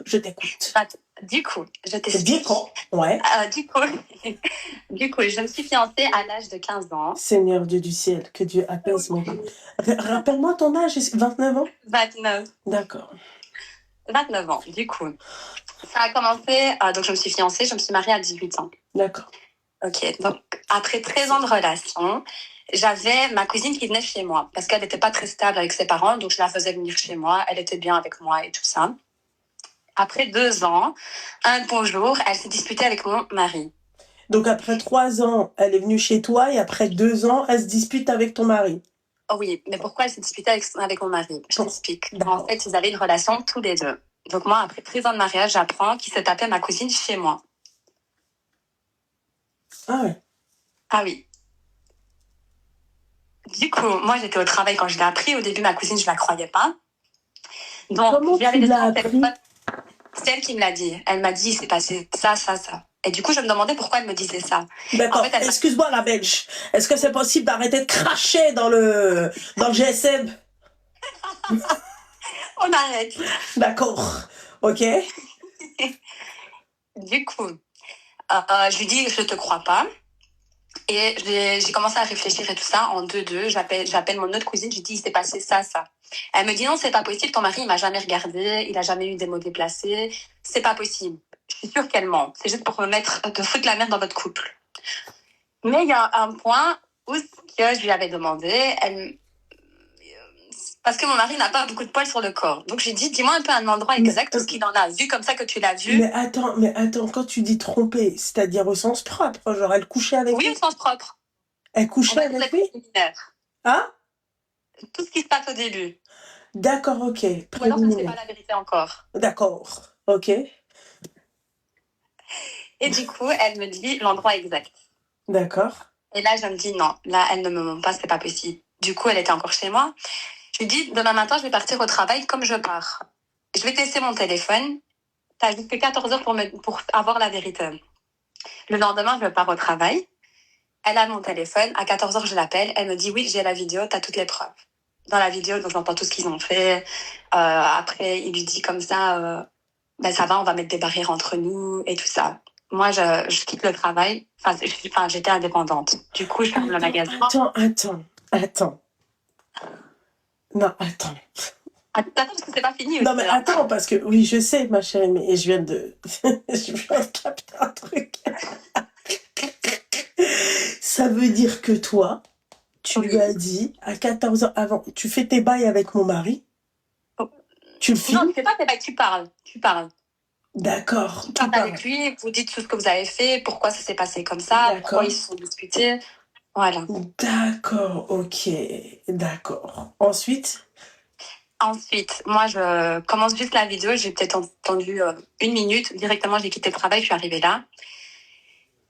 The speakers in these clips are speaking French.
je t'écoute. Du coup, je Dis t'explique. quand? Ouais. Du coup, je me suis fiancée à l'âge de 15 ans. Seigneur Dieu du ciel, que Dieu apaise mon cœur. Rappelle-moi ton âge, 29 ans? 29. D'accord. 29 ans, du coup. Ça a commencé, donc je me suis fiancée, je me suis mariée à 18 ans. D'accord. Ok, donc après 13 ans de relation, j'avais ma cousine qui venait chez moi parce qu'elle n'était pas très stable avec ses parents, donc je la faisais venir chez moi, elle était bien avec moi et tout ça. Après 2 ans, un bon jour, elle s'est disputée avec mon mari. Donc après 3 ans, elle est venue chez toi et après 2 ans, elle se dispute avec ton mari. Oh oui, mais pourquoi elle s'est disputée avec mon mari? Je t'explique. D'accord. En fait, ils avaient une relation tous les deux. Donc moi, après 13 ans de mariage, j'apprends qu'il se tapait ma cousine chez moi. Ah ouais. Ah oui. Du coup, moi, j'étais au travail quand je l'ai appris. Au début, ma cousine, je la croyais pas. Donc, Comment tu l'as appris? C'est elle qui me l'a dit. Elle m'a dit, c'est passé ça, ça, ça. Et du coup, je me demandais pourquoi elle me disait ça. D'accord. En fait, excuse-moi la belge. Est-ce que c'est possible d'arrêter de cracher dans le GSM? On arrête. D'accord. Ok. Du coup, je lui dis, je te crois pas. Et j'ai commencé à réfléchir et tout ça en 2-2. J'appelle mon autre cousine, je lui dis, il s'est passé ça, ça. Elle me dit, non, c'est pas possible, ton mari, il m'a jamais regardé, il a jamais eu des mots déplacés. C'est pas possible. Je suis sûre qu'elle ment. C'est juste pour te foutre la merde dans votre couple. Mais il y a un point où que je lui avais demandé, parce que mon mari n'a pas beaucoup de poils sur le corps. Donc j'ai dit, dis-moi un peu un endroit exact où ce qu'il en a. Vu comme ça que tu l'as vu. Mais attends, quand tu dis tromper, c'est-à-dire au sens propre, genre elle couchait avec lui? Oui, au sens propre. Elle couchait avec lui? Hein? Tout ce qui se passe au début. D'accord, ok. Ou alors je ne sais pas la vérité encore. D'accord, ok. Et du coup, elle me dit l'endroit exact. D'accord. Et là, je me dis non, là, elle ne me ment pas, c'est pas possible. Du coup, elle était encore chez moi. Je lui dis, demain matin, je vais partir au travail comme je pars. Je vais tester mon téléphone. T'as jusqu'à 14 heures pour avoir la vérité. Le lendemain, je pars au travail. Elle a mon téléphone. À 14 heures, je l'appelle. Elle me dit, oui, j'ai la vidéo, t'as toutes les preuves. Dans la vidéo, donc j'entends tout ce qu'ils ont fait. Après, il lui dit comme ça, ben ça va, on va mettre des barrières entre nous et tout ça. Moi, je quitte le travail. Enfin, j'étais indépendante. Du coup, je ferme le magasin. Attends. Non, attends. Attends, parce que c'est pas fini. Non, mais attends, parce que oui, je sais, ma chérie, mais je viens de capter un truc. Ça veut dire que toi, tu lui as dit à 14 ans avant, tu fais tes bails avec mon mari? Tu le filmes? Non, tu fais pas tes bails, tu parles. D'accord. Tu parles avec lui, vous dites tout ce que vous avez fait, pourquoi ça s'est passé comme ça, pourquoi ils se sont disputés. Voilà. D'accord, ok. D'accord. Ensuite, moi, je commence juste la vidéo. J'ai peut-être entendu 1 minute. Directement, j'ai quitté le travail, je suis arrivée là.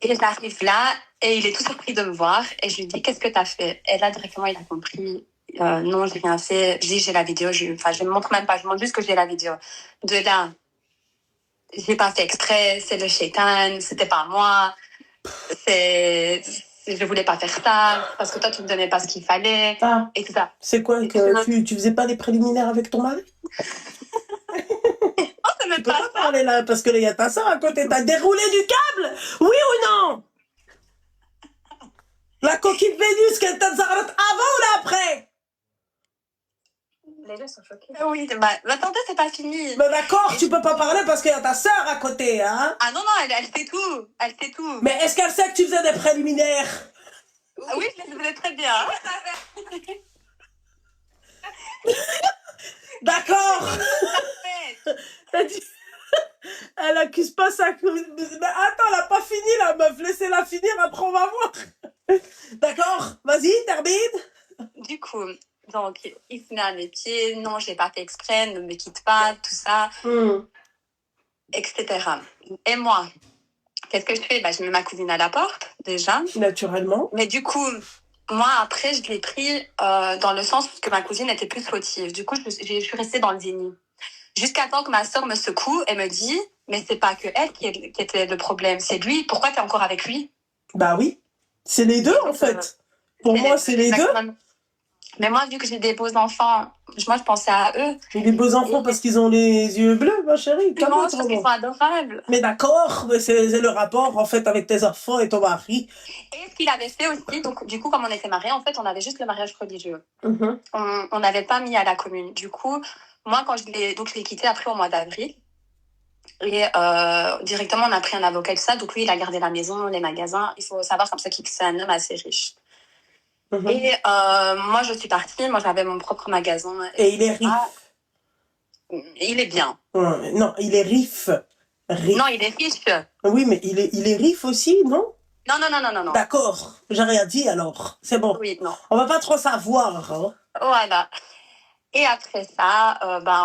Et j'arrive là, et il est tout surpris de me voir. Et je lui dis, qu'est-ce que tu as fait? Et là, directement, il a compris. Non, j'ai rien fait. Je dis, j'ai la vidéo. Je me montre même pas, je montre juste que j'ai la vidéo. De là, j'ai pas fait exprès, c'est le shaitan, c'était pas moi. Je voulais pas faire ça, parce que toi, tu me donnais pas ce qu'il fallait. Ah, et tout ça. C'est quoi, que tu faisais pas des préliminaires avec ton mari? Tu peux pas parler là, parce que là, il y a ta soeur à côté. T'as déroulé du câble? Oui ou non? La coquille de Vénus, qu'elle t'a zarrat avant ou là après? Les deux sont choqués. Oui, bah, attendez, c'est pas fini. Mais d'accord, tu peux pas parler parce qu'il y a ta soeur à côté, hein? Ah non, elle sait tout. Elle sait tout. Mais est-ce qu'elle sait que tu faisais des préliminaires? Oui, je les faisais très bien. D'accord. Elle accuse pas sa... Mais attends, elle a pas fini la meuf. Laissez-la finir, après on va voir. D'accord, vas-y, termine. Du coup, donc, il se met à mes pieds. Non, je l'ai pas fait exprès, ne me quitte pas, tout ça, etc. Et moi, qu'est-ce que je fais? Je mets ma cousine à la porte, déjà. Naturellement. Mais du coup, moi, après, je l'ai pris dans le sens que ma cousine était plus fautive. Du coup, je suis restée dans le déni. Jusqu'à temps que ma soeur me secoue et me dit, mais c'est pas que elle qui était le problème, c'est lui. Pourquoi t'es encore avec lui? Bah oui, c'est les deux en fait. Pour moi, c'est les deux. Mais moi, vu que j'ai des beaux enfants, moi, je pensais à eux. Les beaux enfants Et parce qu'ils ont les yeux bleus, ma chérie. non, Calme-toi. parce qu'ils sont adorables. Mais d'accord, mais c'est le rapport en fait avec tes enfants et ton mari. Et ce qu'il avait fait aussi, donc du coup, comme on était mariés, en fait, on avait juste le mariage religieux. Mhm. On n'avait pas mis à la commune. Du coup, moi, quand je l'ai quitté après au mois d'avril. Et directement, on a pris un avocat et tout ça. Donc lui, il a gardé la maison, les magasins. Il faut savoir comme ça qu'il c'est un homme assez riche. Mhm. Et moi, je suis partie. Moi, j'avais mon propre magasin. Et il est riche. Il est bien. Ouais, non, il est riche. Non, il est riche. Oui, mais il est riche aussi, non? Non. D'accord, j'ai rien dit alors. C'est bon. Oui, non. On va pas trop savoir. Hein. Voilà. Et après ça,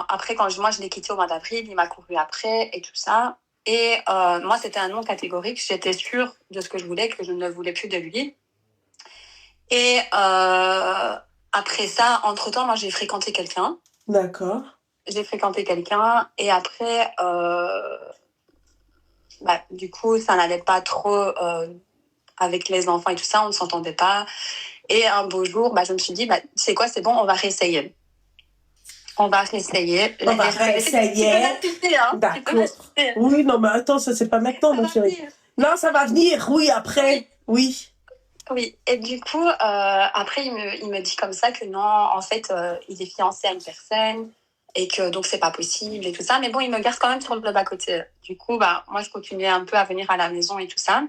après quand moi je l'ai quitté au mois d'avril, il m'a couru après et tout ça. Et moi, c'était un non catégorique. J'étais sûre de ce que je voulais, que je ne voulais plus de lui. Et après ça, entre-temps, moi, j'ai fréquenté quelqu'un. D'accord. J'ai fréquenté quelqu'un et après, du coup, ça n'allait pas trop avec les enfants et tout ça, on ne s'entendait pas. Et un beau jour, je me suis dit, c'est quoi, c'est bon, on va réessayer. On va réessayer. On va réessayer. Hein. D'accord. Oui, non, mais attends, ça c'est pas maintenant, mon chéri. Non, ça va venir, oui, après. Oui. Oui, et du coup, après, il me dit comme ça que non, en fait, il est fiancé à une personne et que donc c'est pas possible et tout ça. Mais bon, il me garde quand même sur le bas-côté. Du coup, moi, je continuais un peu à venir à la maison et tout ça.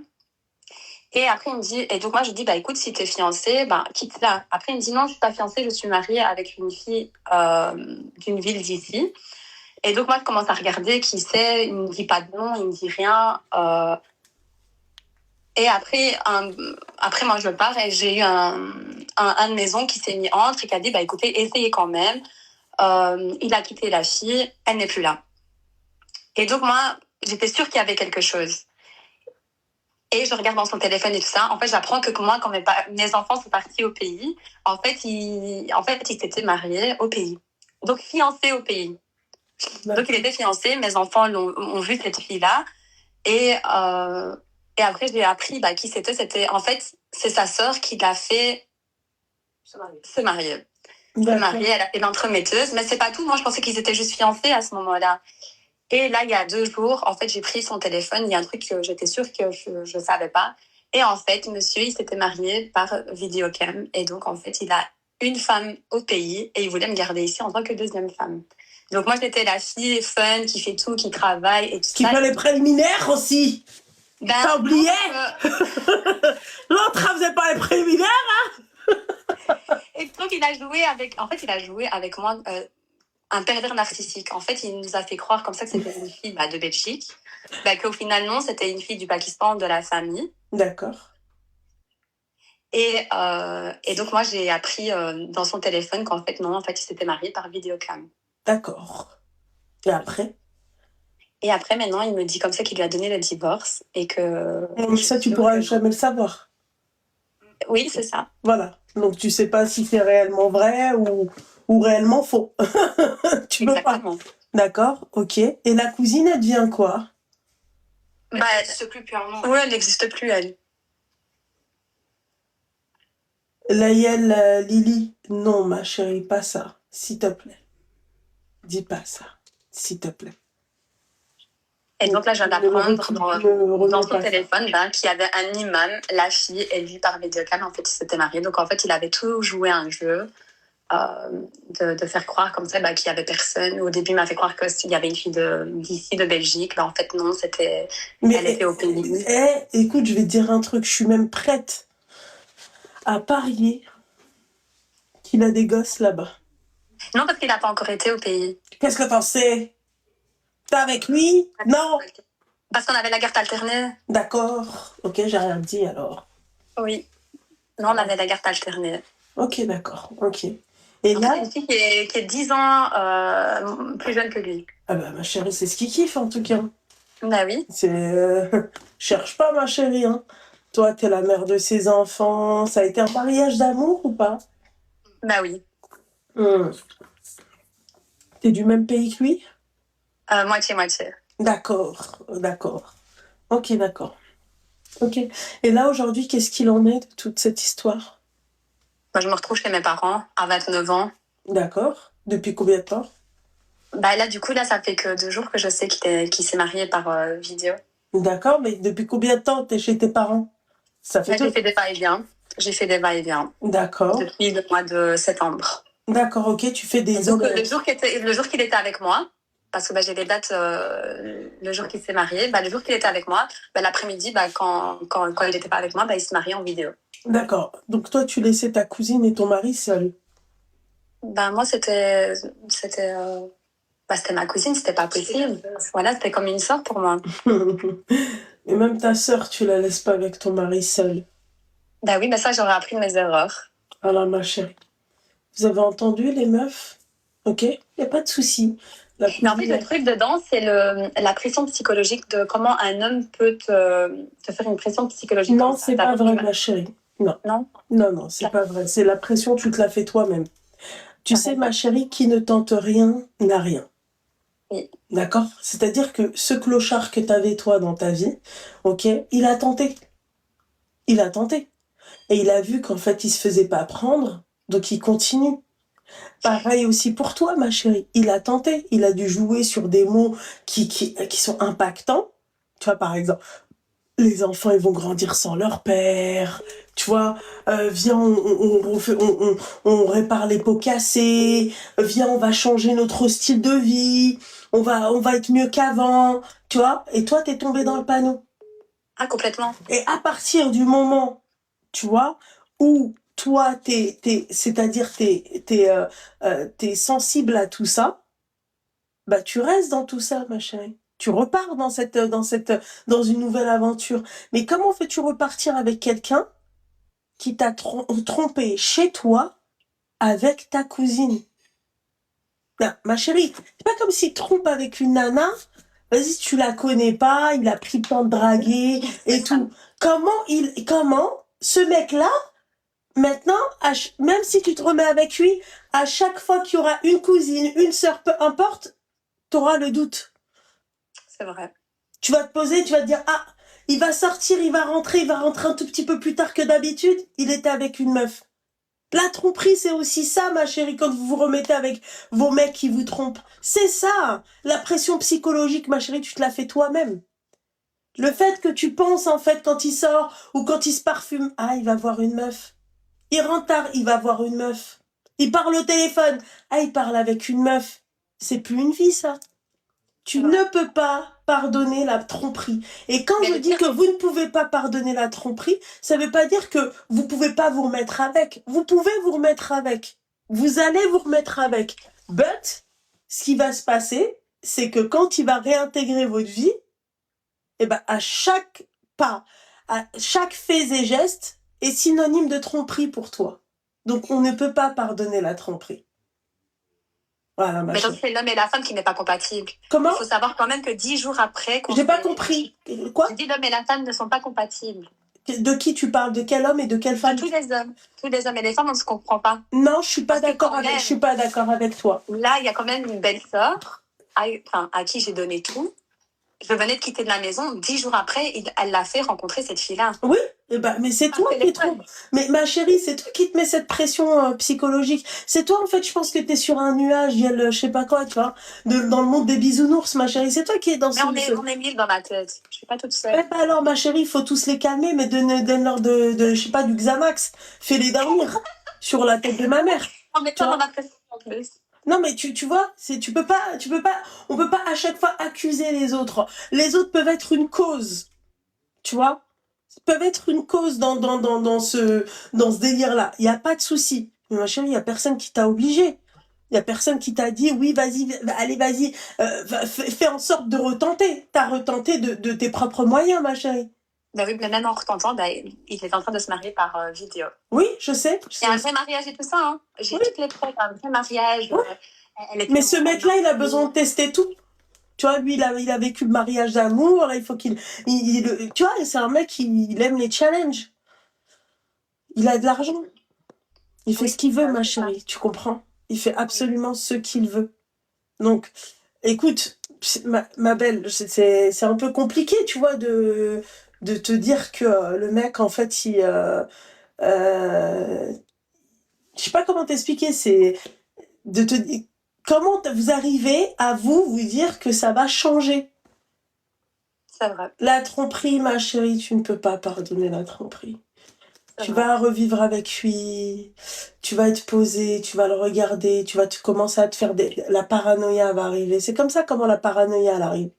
Et après, il me dit, et donc moi, je dis, écoute, si t'es fiancé, quitte-la. Après, il me dit, non, je suis pas fiancée, je suis mariée avec une fille d'une ville d'ici. Et donc, moi, je commence à regarder qui c'est, il me dit pas de nom, il me dit rien. Et après, moi, je pars et j'ai eu un de mes oncles qui s'est mis entre et qui a dit, écoutez, essayez quand même. Il a quitté la fille, elle n'est plus là. Et donc, moi, j'étais sûre qu'il y avait quelque chose. Et je regarde dans son téléphone et tout ça. En fait, j'apprends que moi, quand mes enfants sont partis au pays, en fait, ils s'étaient mariés au pays. Donc, fiancés au pays. Donc, il était fiancé. Mes enfants ont vu cette fille-là. Et après, j'ai appris qui c'était. En fait, c'est sa sœur qui l'a fait se marier. Se marier, elle a fait l'entremetteuse. Mais c'est pas tout. Moi, je pensais qu'ils étaient juste fiancés à ce moment-là. Et là, il y a 2 jours, en fait, j'ai pris son téléphone. Il y a un truc que j'étais sûre que je savais pas. Et en fait, monsieur, il s'était marié par vidéocam. Et donc, en fait, il a une femme au pays et il voulait me garder ici en tant que deuxième femme. Donc, moi, j'étais la fille fun qui fait tout, qui travaille et tout ça. Qui fait les préliminaires aussi. T'as oublié? L'autre, elle faisait pas les préliminaires, hein? Et donc, il a joué avec moi un pervers narcissique. En fait, il nous a fait croire comme ça que c'était une fille de Belgique. Qu'au final, non, c'était une fille du Pakistan, de la famille. D'accord. Et donc, moi, j'ai appris dans son téléphone qu'en fait, non, en fait, il s'était marié par vidéocam. D'accord. Et après? Et après, maintenant, il me dit comme ça qu'il lui a donné le divorce et que... Mais ça, tu pourras jamais le savoir. Oui, c'est ça. Voilà. Donc, tu sais pas si c'est réellement vrai ou réellement faux. Tu peux pas. D'accord, ok. Et la cousine, elle devient quoi? Elle n'existe plus un Oui, elle n'existe plus, elle. Layel, Lily, non, ma chérie, pas ça. S'il te plaît. Dis pas ça. S'il te plaît. Et donc là, je viens d'apprendre dans son téléphone qu'il y avait un imam, la fille et lui par vidéocam, en fait, ils s'étaient mariés. Donc en fait, il avait tout joué un jeu de faire croire comme ça qu'il n'y avait personne. Au début, il m'a fait croire qu'il y avait une fille d'ici, de Belgique. En fait, non, elle était au pays. Écoute, je vais te dire un truc. Je suis même prête à parier qu'il a des gosses là-bas. Non, parce qu'il n'a pas encore été au pays. Qu'est-ce que t'en sais? T'es avec lui? Non. Parce qu'on avait la garde alternée. D'accord. Ok, j'ai rien dit alors. Oui. Non, on avait la garde alternée. Ok, d'accord. Ok. Et là, c'est une fille qui est 10 ans plus jeune que lui. Ah ma chérie, c'est ce qu'il kiffe en tout cas. Oui. Cherche pas ma chérie. Hein. Toi, t'es la mère de ses enfants. Ça a été un mariage d'amour ou pas? Oui. T'es du même pays que lui? Moitié-moitié. D'accord. Ok, d'accord. Ok. Et là, aujourd'hui, qu'est-ce qu'il en est de toute cette histoire? Moi, je me retrouve chez mes parents à 29 ans. D'accord. Depuis combien de temps? Bah là, du coup, là, ça fait que 2 jours que je sais qu'il s'est marié par vidéo. D'accord, mais depuis combien de temps t'es chez tes parents? Ça fait Là, j'ai deux. fait des va-et-vient. J'ai fait des va-et-vient D'accord. depuis le mois de septembre. D'accord, ok, tu fais des Donc, hommes. le jour qu'il était avec moi, parce que j'ai les dates, le jour qu'il s'est marié, le jour qu'il était avec moi, l'après-midi, quand il n'était pas avec moi, il se mariait en vidéo. D'accord. Donc toi, tu laissais ta cousine et ton mari seuls. Moi, c'était ma cousine, c'était pas possible. Voilà, c'était comme une sœur pour moi. Et même ta sœur, tu la laisses pas avec ton mari seul. Oui, ça, j'aurais appris de mes erreurs. Alors, ma chérie, vous avez entendu les meufs? Ok, y a pas de souci. Mais en fait, le truc dedans, c'est la pression psychologique de comment un homme peut te faire une pression psychologique. Non, c'est pas vrai, ma chérie. Non. Non, non, c'est pas vrai. C'est la pression, tu te la fais toi-même. Tu sais, ma chérie, qui ne tente rien n'a rien. Oui. D'accord? C'est-à-dire que ce clochard que t'avais toi dans ta vie, ok, il a tenté. Il a tenté. Et il a vu qu'en fait, il se faisait pas prendre, donc il continue. Pareil aussi pour toi, ma chérie. Il a tenté. Il a dû jouer sur des mots qui sont impactants. Tu vois, par exemple, les enfants, ils vont grandir sans leur père. Tu vois, viens, on répare les pots cassés. Viens, on va changer notre style de vie. On va être mieux qu'avant. Tu vois, et toi, t'es tombé dans le panneau. Ah, complètement. Et à partir du moment, tu vois, où toi, c'est-à-dire t'es sensible à tout ça, tu restes dans tout ça, ma chérie. Tu repars dans une nouvelle aventure. Mais comment fais-tu repartir avec quelqu'un qui t'a trompé chez toi avec ta cousine? Non, ma chérie, c'est pas comme s'il trompe avec une nana. Vas-y, tu la connais pas, il a pris le temps de draguer et tout. Comment ce mec-là, maintenant, même si tu te remets avec lui, à chaque fois qu'il y aura une cousine, une sœur, peu importe, t'auras le doute. C'est vrai. Tu vas te poser, tu vas te dire, ah, il va sortir, il va rentrer un tout petit peu plus tard que d'habitude, il était avec une meuf. La tromperie, c'est aussi ça, ma chérie, quand vous vous remettez avec vos mecs qui vous trompent. C'est ça. La pression psychologique, ma chérie, tu te la fais toi-même. Le fait que tu penses, en fait, quand il sort ou quand il se parfume, ah, il va voir une meuf. Il rentre tard, il va voir une meuf. Il parle au téléphone, ah, il parle avec une meuf. C'est plus une vie, ça. Tu ne peux pas pardonner la tromperie. Et quand je dis que vous ne pouvez pas pardonner la tromperie, ça ne veut pas dire que vous ne pouvez pas vous remettre avec. Vous pouvez vous remettre avec. Vous allez vous remettre avec. But, ce qui va se passer, c'est que quand il va réintégrer votre vie, à chaque pas, à chaque fait et geste est synonyme de tromperie pour toi. Donc, on ne peut pas pardonner la tromperie. Voilà, mais donc, c'est l'homme et la femme qui n'est pas compatible. Comment? Il faut savoir quand même que 10 jours après... J'ai pas compris. Quoi? Je dis l'homme et la femme ne sont pas compatibles. De qui tu parles? De quel homme et de quelle femme? De tous les hommes. Tous les hommes et les femmes, on ne se comprend pas. Non, je suis pas d'accord avec toi. Là, il y a quand même une belle-sœur à qui j'ai donné tout. Je venais de quitter de la maison. 10 jours après, elle l'a fait rencontrer cette fille-là. Oui, mais c'est toi qui trompe. Mais ma chérie, c'est toi qui te mets cette pression psychologique. C'est toi, en fait, je pense que t'es sur un nuage, il y a je sais pas quoi, tu vois, dans le monde des bisounours, ma chérie. C'est toi qui es dans on est 1000 dans ma tête. Je suis pas toute seule. Alors, ma chérie, il faut tous les calmer, mais donne-leur je sais pas, du Xanax. Fais-les dormir sur la tête de ma mère. On met pas dans ma pression en plus. Non, mais tu vois, tu peux pas, on peut pas à chaque fois accuser les autres. Les autres peuvent être une cause. Tu vois? Peuvent être une cause dans ce délire-là. Il y a pas de souci. Mais ma chérie, il y a personne qui t'a obligé. Il y a personne qui t'a dit, oui, vas-y, allez, vas-y, fais en sorte de retenter. T'as retenté de tes propres moyens, ma chérie. Oui, mais même en retentant, il est en train de se marier par vidéo. Oui, je sais. Il y a un vrai mariage et tout ça, hein. J'ai toutes les preuves, un vrai mariage. Ouais. Mais ce mec-là, il a besoin de tester tout. Tu vois, lui, il a vécu le mariage d'amour, il faut tu vois, c'est un mec il aime les challenges. Il a de l'argent. Il fait ce qu'il veut, ma chérie, tu comprends? Il fait absolument ce qu'il veut. Donc, écoute, ma belle, c'est un peu compliqué, tu vois, de te dire que le mec, en fait, Je sais pas comment t'expliquer, c'est de te dire comment vous arrivez à vous dire que ça va changer. C'est vrai. La tromperie, ma chérie, tu ne peux pas pardonner la tromperie. C'est Tu vrai. vas revivre avec lui, tu vas être posé, tu vas le regarder, tu vas commencer à te faire la paranoïa va arriver. C'est comme ça comment la paranoïa elle arrive.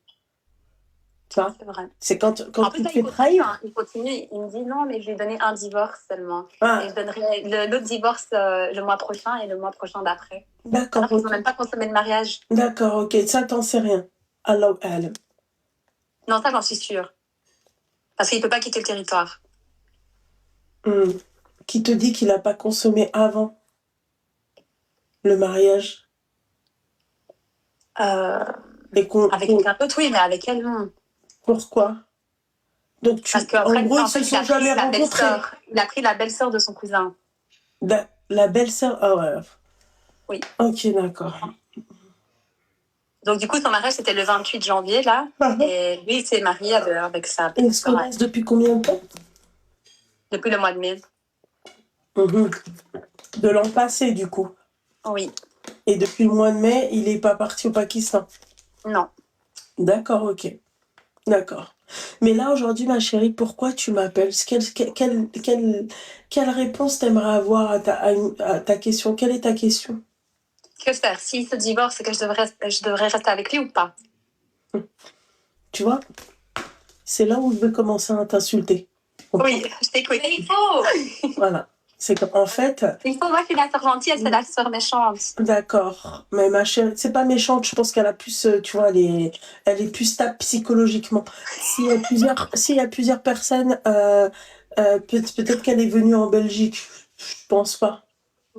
Tu vois? C'est vrai. C'est quand En tu plus, te là, fais trahir. il continue. Il me dit non, mais je lui ai donné un divorce seulement. Ah, Et je donnerai l'autre divorce le mois prochain et le mois prochain d'après. d'accord, Alors qu'ils n'ont ok. même pas consommé le mariage. D'accord, ok. Ça, t'en sais rien. Allah alam. Non, ça, j'en suis sûre. Parce qu'il ne peut pas quitter le territoire. Qui te dit qu'il n'a pas consommé avant le mariage et Avec quelqu'un d'autre, oui, mais avec elle, non. Pourquoi? Donc, Parce qu'en en gros, ils fait, se sont jamais rencontrés. Il a pris la belle-sœur de son cousin. La belle-sœur. Ah ouais. Oui. Ok, d'accord. Donc, du coup, son mariage, c'était le 28 janvier, là. Et lui, il s'est marié avec sa Et ils se belle-sœur. connaissent depuis combien de temps? Depuis le mois de mai. De l'an passé, du coup. Oui. Et depuis le mois de mai, il n'est pas parti au Pakistan? Non. D'accord, ok. D'accord. Mais là, aujourd'hui, ma chérie, pourquoi tu m'appelles? Quelle réponse t'aimerais avoir à ta question? Quelle est ta question? Que faire? S'il se divorce, est-ce que je devrais rester avec lui ou pas? Tu vois? C'est là où je vais commencer à t'insulter. Oui, je t'écoute. Mais il faut! Voilà. C'est comme, en fait... Il faut, moi, je suis la sœur gentille, elle, c'est la sœur méchante. D'accord. Mais ma chérie, c'est pas méchante, je pense qu'elle a plus, tu vois, elle est plus stable psychologiquement. S'il y a plusieurs personnes, peut-être qu'elle est venue en Belgique. Je pense pas.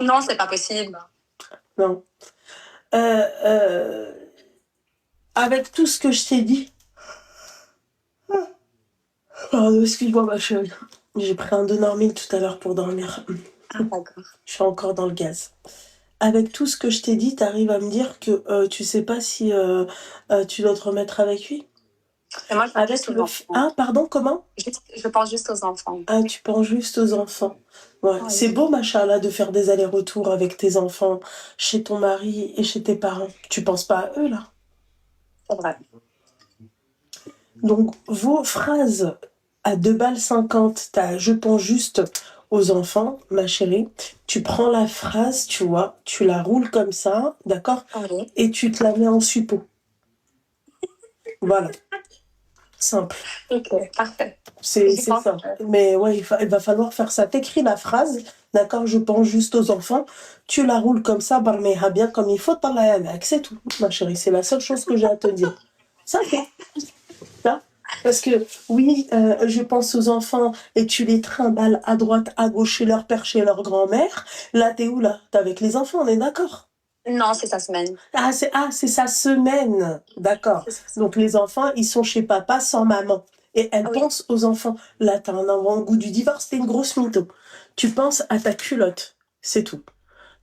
Non, c'est pas possible. Non. Avec tout ce que je t'ai dit. Pardon, excuse-moi, ma chérie. J'ai pris un Donormil tout à l'heure pour dormir. Ah, d'accord. Je suis encore dans le gaz. Avec tout ce que je t'ai dit, t'arrives à me dire que tu sais pas si tu dois te remettre avec lui? Et moi, je pense juste aux enfants. Ah, pardon, comment? Je pense juste aux enfants. Ah, tu penses juste aux enfants. Ouais. Oui. C'est beau, machallah, de faire des allers-retours avec tes enfants, chez ton mari et chez tes parents. Tu penses pas à eux, là? C'est vrai. Donc, vos phrases à 2,50 balles, je pense juste aux enfants, ma chérie. Tu prends la phrase, tu vois, tu la roules comme ça, d'accord? Oui. Et tu te la mets en suppôt. Voilà. Simple. Ok, parfait. C'est ça. Mais ouais, il va falloir faire ça. T'écris la phrase, d'accord, je pense juste aux enfants. Tu la roules comme ça, barmeha bien comme il faut, t'en mec. C'est tout, ma chérie. C'est la seule chose que j'ai à te dire. Ça fait. Ça. Parce que, oui, je pense aux enfants et tu les trimbales à droite, à gauche chez leur père, chez leur grand-mère. Là, t'es où, là? T'es avec les enfants, on est d'accord? Non, c'est sa semaine. C'est sa semaine. D'accord. Donc, les enfants, ils sont chez papa sans maman. Et elle pense aux enfants. Là, t'as un avant-goût du divorce, t'es une grosse mytho. Tu penses à ta culotte. C'est tout.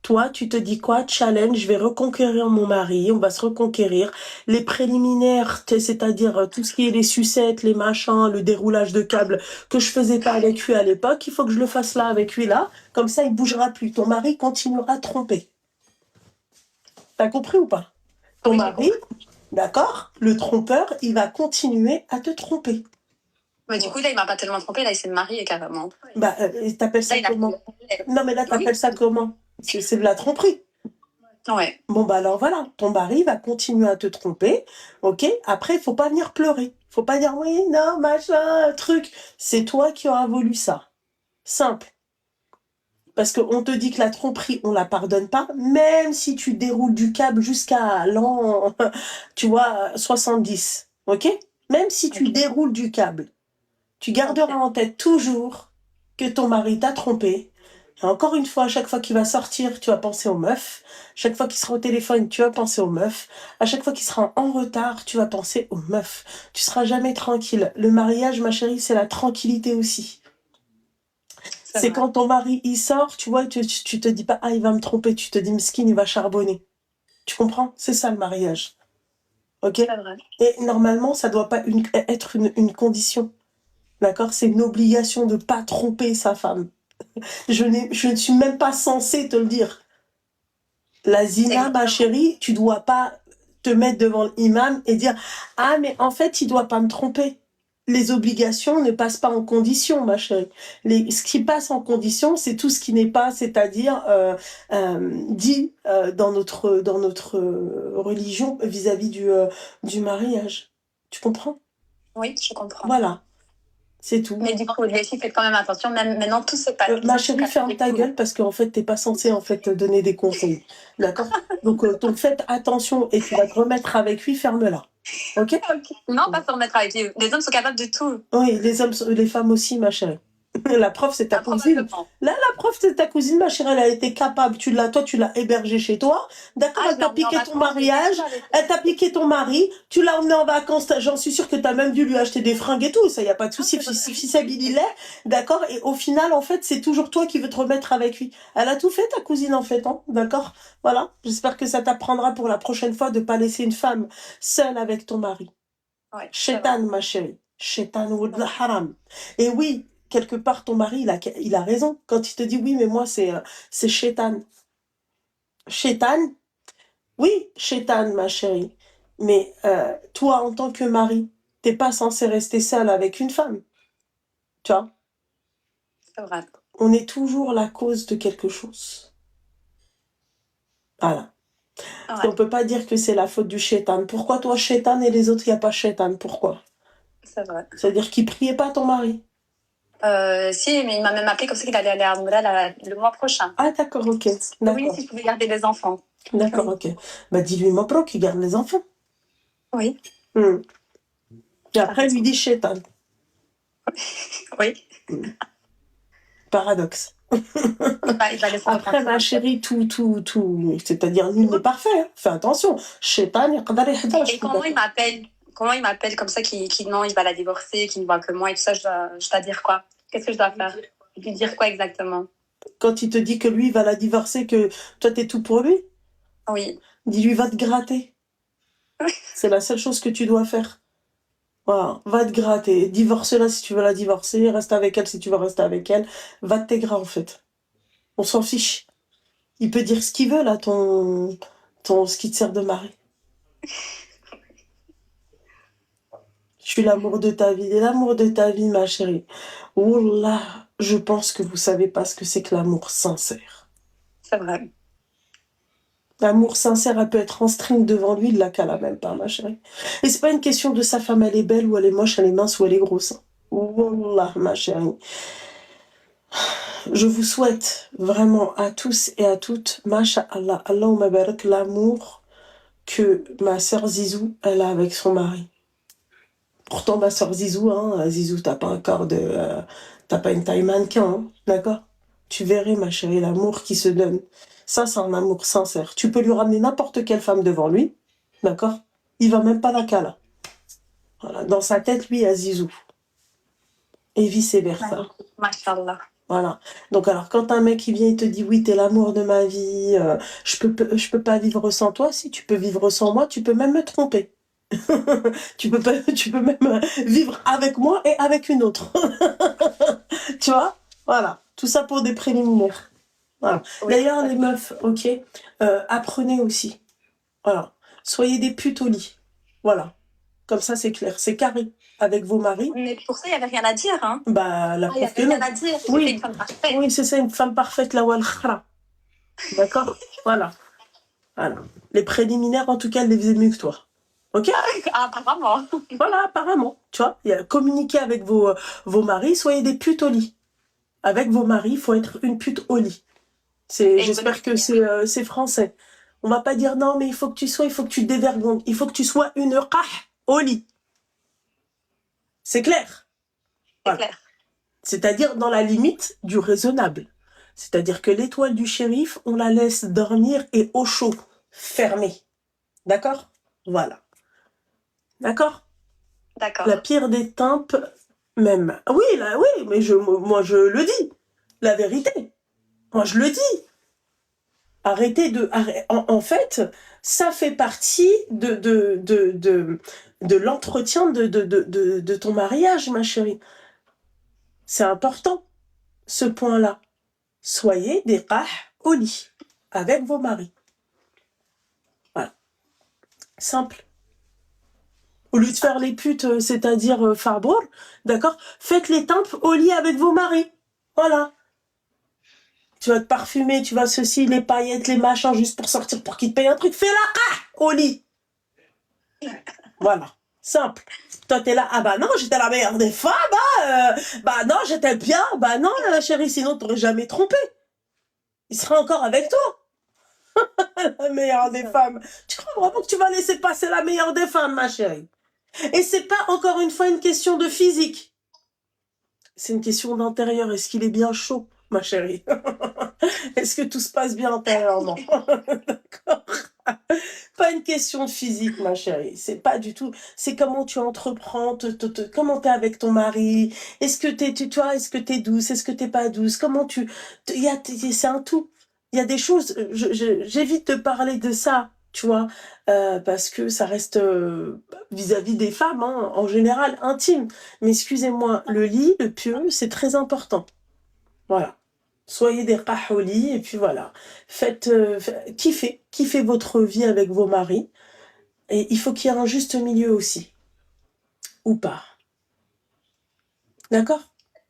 Toi, tu te dis quoi? Challenge, je vais reconquérir mon mari, on va se reconquérir. Les préliminaires, c'est-à-dire tout ce qui est les sucettes, les machins, le déroulage de câbles que je faisais pas avec lui à l'époque, il faut que je le fasse là avec lui là. Comme ça, il bougera plus. Ton mari continuera à tromper. T'as compris ou pas? Ton mari, d'accord, le trompeur, il va continuer à te tromper. Mais du coup, là, il m'a pas tellement trompé, là, il s'est marié carrément. Bah, t'appelles ça comment? Non, mais là, t'appelles ça comment? C'est de la tromperie. Ouais. Bon, bah alors voilà, ton mari va continuer à te tromper, ok? Après, il faut pas venir pleurer. Faut pas dire, oui, non, machin, truc. C'est toi qui auras voulu ça. Simple. Parce qu'on te dit que la tromperie, on la pardonne pas, même si tu déroules du câble jusqu'à l'an, tu vois, 70. Ok? Même si tu déroules du câble, tu garderas en tête toujours que ton mari t'a trompé. Et encore une fois, à chaque fois qu'il va sortir, tu vas penser aux meufs. Chaque fois qu'il sera au téléphone, tu vas penser aux meufs. À chaque fois qu'il sera en retard, tu vas penser aux meufs. Tu seras jamais tranquille. Le mariage, ma chérie, c'est la tranquillité aussi. C'est quand ton mari, il sort, tu vois, tu te dis pas, ah, il va me tromper, tu te dis, Mskin, il va charbonner. Tu comprends? C'est ça, le mariage. Ok? C'est vrai. Et normalement, ça doit pas être une condition. D'accord? C'est une obligation de pas tromper sa femme. Je ne suis même pas censée te le dire. La zina, ma chérie, tu dois pas te mettre devant l'imam et dire « Ah, mais en fait, il doit pas me tromper. » Les obligations ne passent pas en condition, ma chérie. Ce qui passe en condition, c'est tout ce qui n'est pas, c'est-à-dire dit dans notre religion vis-à-vis du mariage. Tu comprends? Oui, je comprends. Voilà, c'est tout. Mais du coup, les filles, faites quand même attention. Même maintenant, tout se passe. Ma chérie, ferme ta gueule parce qu'en fait, t'es pas censée en fait te donner des conseils. D'accord? Donc faites attention et tu vas te remettre avec lui, ferme-la. Ok? Non, pas se remettre avec lui. Les hommes sont capables de tout. Oui, les femmes aussi, ma chérie. La prof, c'est ta cousine. Là, la prof, c'est ta cousine, ma chérie, elle a été capable. Toi, tu l'as hébergée chez toi. D'accord, elle t'a piqué ton mariage. Elle t'a piqué ton mari. Tu l'as emmené en vacances. J'en suis sûre que t'as même dû lui acheter des fringues et tout. Ça, y a pas de souci. D'accord? Et au final, en fait, c'est toujours toi qui veux te remettre avec lui. Elle a tout fait, ta cousine, en fait, hein. D'accord? Voilà. J'espère que ça t'apprendra pour la prochaine fois de pas laisser une femme seule avec ton mari. Ouais, Shaitan, ma chérie. Shaitan ou haram. Et oui, quelque part, ton mari, il a raison. Quand il te dit oui, mais moi, c'est Shaitan. Shaitan, oui, Shaitan, ma chérie. Mais toi, en tant que mari, t'es pas censé rester seul avec une femme. Tu vois? c'est vrai. On est toujours la cause de quelque chose. Voilà. Ouais. On peut pas dire que c'est la faute du Shaitan. Pourquoi toi, Shaitan, et les autres, il n'y a pas Shaitan? Pourquoi? C'est vrai. C'est-à-dire qu'il priait pas ton mari. Si, mais il m'a même appelé comme ça qu'il allait aller à Montréal le mois prochain. Ah, d'accord, ok. D'accord. Oui, si je pouvais garder les enfants. D'accord, ok. Bah, dis-lui, mon pro, qu'il garde les enfants. Oui. Et après, lui dit Shaitan. Oui. Paradoxe. Il va laisser Après, ma chérie, tout, c'est-à-dire, nul n'est parfait. Hein. Fais attention. Shaitan, Et comment il m'appelle comme ça, non, il va la divorcer, qu'il ne voit que moi et tout ça, je dois dire quoi? Qu'est-ce que je dois faire? Lui dire quoi exactement? Quand il te dit que lui, il va la divorcer, que toi, t'es tout pour lui, Oui. dis-lui, va te gratter. C'est la seule chose que tu dois faire. Voilà, va te gratter. Divorce-la si tu veux la divorcer, reste avec elle si tu veux rester avec elle. Va te gras, en fait. On s'en fiche. Il peut dire ce qu'il veut, là, ce qui te sert de mari. Je suis l'amour de ta vie. Et l'amour de ta vie, ma chérie. Wallah, je pense que vous savez pas ce que c'est que l'amour sincère. C'est vrai. L'amour sincère, elle peut être en string devant lui, il la cala même pas, ma chérie. Et c'est pas une question de sa femme, elle est belle ou elle est moche, elle est mince ou elle est grosse. Wallah, ma chérie. Je vous souhaite vraiment à tous et à toutes, masha'Allah, Allahumma barak, l'amour que ma sœur Zizou, elle a avec son mari. Pourtant, ma sœur Zizou, Zizou, t'as pas un corps t'as pas une taille mannequin, hein, d'accord? Tu verrais, ma chérie, l'amour qui se donne. Ça, c'est un amour sincère. Tu peux lui ramener n'importe quelle femme devant lui, d'accord? Il va même pas la cala. Voilà. Dans sa tête, lui, il y a Zizou. Et vice-versa. Mashallah. Voilà. Donc, alors, quand un mec, il vient, il te dit, oui, t'es l'amour de ma vie, je peux pas vivre sans toi. Si tu peux vivre sans moi, tu peux même me tromper. tu peux même vivre avec moi et avec une autre. Tu vois? Voilà. Tout ça pour des préliminaires. Voilà. Oui. D'ailleurs, les meufs, ok, apprenez aussi. Voilà. Soyez des putes au lit. Voilà. Comme ça, c'est clair. C'est carré avec vos maris. Mais pour ça, il n'y avait rien à dire, hein? Bah, la preuve que il n'y non. avait rien à dire. Oui. C'était une femme parfaite. Oui, c'est ça, une femme parfaite, la walkhra. D'accord? Voilà. Voilà. Les préliminaires, en tout cas, elle les faisait mieux que toi. Ok? Apparemment. Voilà, apparemment. Tu vois, communiquez avec vos maris, soyez des putes au lit. Avec vos maris, il faut être une pute au lit. J'espère que c'est français. On va pas dire non, mais il faut que tu te dévergondes. Il faut que tu sois une qah au lit. C'est clair? C'est clair. C'est-à-dire dans la limite du raisonnable. C'est-à-dire que l'étoile du shérif, on la laisse dormir et au chaud, fermée. D'accord? Voilà. D'accord? D'accord. La pire des tempes, même. Oui, mais moi je le dis. La vérité. Moi je le dis. En fait, ça fait partie de l'entretien de ton mariage, ma chérie. C'est important, ce point-là. Soyez des qah au lit avec vos maris. Voilà. Simple. Au lieu de faire les putes, c'est-à-dire farbour, d'accord? Faites les tempes au lit avec vos maris. Voilà. Tu vas te parfumer, tu vas ceci, les paillettes, les machins, juste pour sortir, pour qu'ils te payent un truc. Fais-la au lit. Voilà. Simple. Toi, t'es là, ah bah non, j'étais la meilleure des femmes, bah non, j'étais bien, bah non, chérie, sinon t'aurais jamais trompé. Il sera encore avec toi, la meilleure des femmes. Tu crois vraiment que tu vas laisser passer la meilleure des femmes, ma chérie? Et c'est pas encore une fois une question de physique. C'est une question d'intérieur. Est-ce qu'il est bien chaud, ma chérie? Est-ce que tout se passe bien intérieurement? D'accord. Pas une question de physique, ma chérie. C'est pas du tout. C'est comment tu entreprends, comment t'es avec ton mari. Est-ce que est-ce que t'es douce? Est-ce que t'es pas douce? Comment c'est un tout. Il y a des choses. J'évite de parler de ça, tu vois, parce que ça reste vis-à-vis des femmes, hein, en général intime. Mais excusez-moi, le lit, le pieu, c'est très important. Voilà. Soyez des qah au lit et puis voilà. Kiffez votre vie avec vos maris. Et il faut qu'il y ait un juste milieu aussi. Ou pas. D'accord?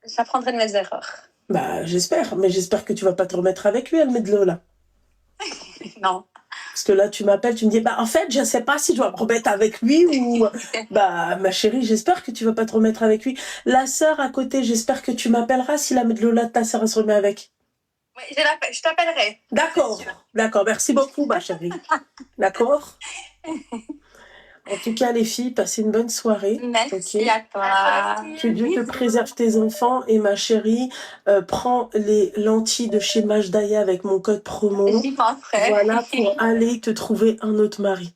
J'apprendrai de mes erreurs. Bah, j'espère. Mais j'espère que tu vas pas te remettre avec lui, Almedlo, là. Non. Parce que là, tu m'appelles, tu me dis, bah, en fait, je sais pas si je dois me remettre avec lui ou... Bah, ma chérie, j'espère que tu vas pas te remettre avec lui. La sœur à côté, j'espère que tu m'appelleras si la Medlo, là, ta sœur, elle se remet avec. Oui, je t'appellerai. D'accord. D'accord. Merci beaucoup, ma chérie. D'accord? En tout cas, les filles, passez une bonne soirée. Merci à toi. Que Dieu te préserve tes enfants. Et ma chérie, prends les lentilles de chez Majdaya avec mon code promo. J'y penserai. Voilà, pour aller te trouver un autre mari.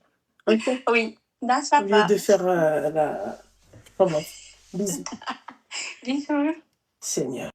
Ok? Oui, là, ça Au va. lieu de faire la... Enfin bon, bisous. Bisous. Seigneur.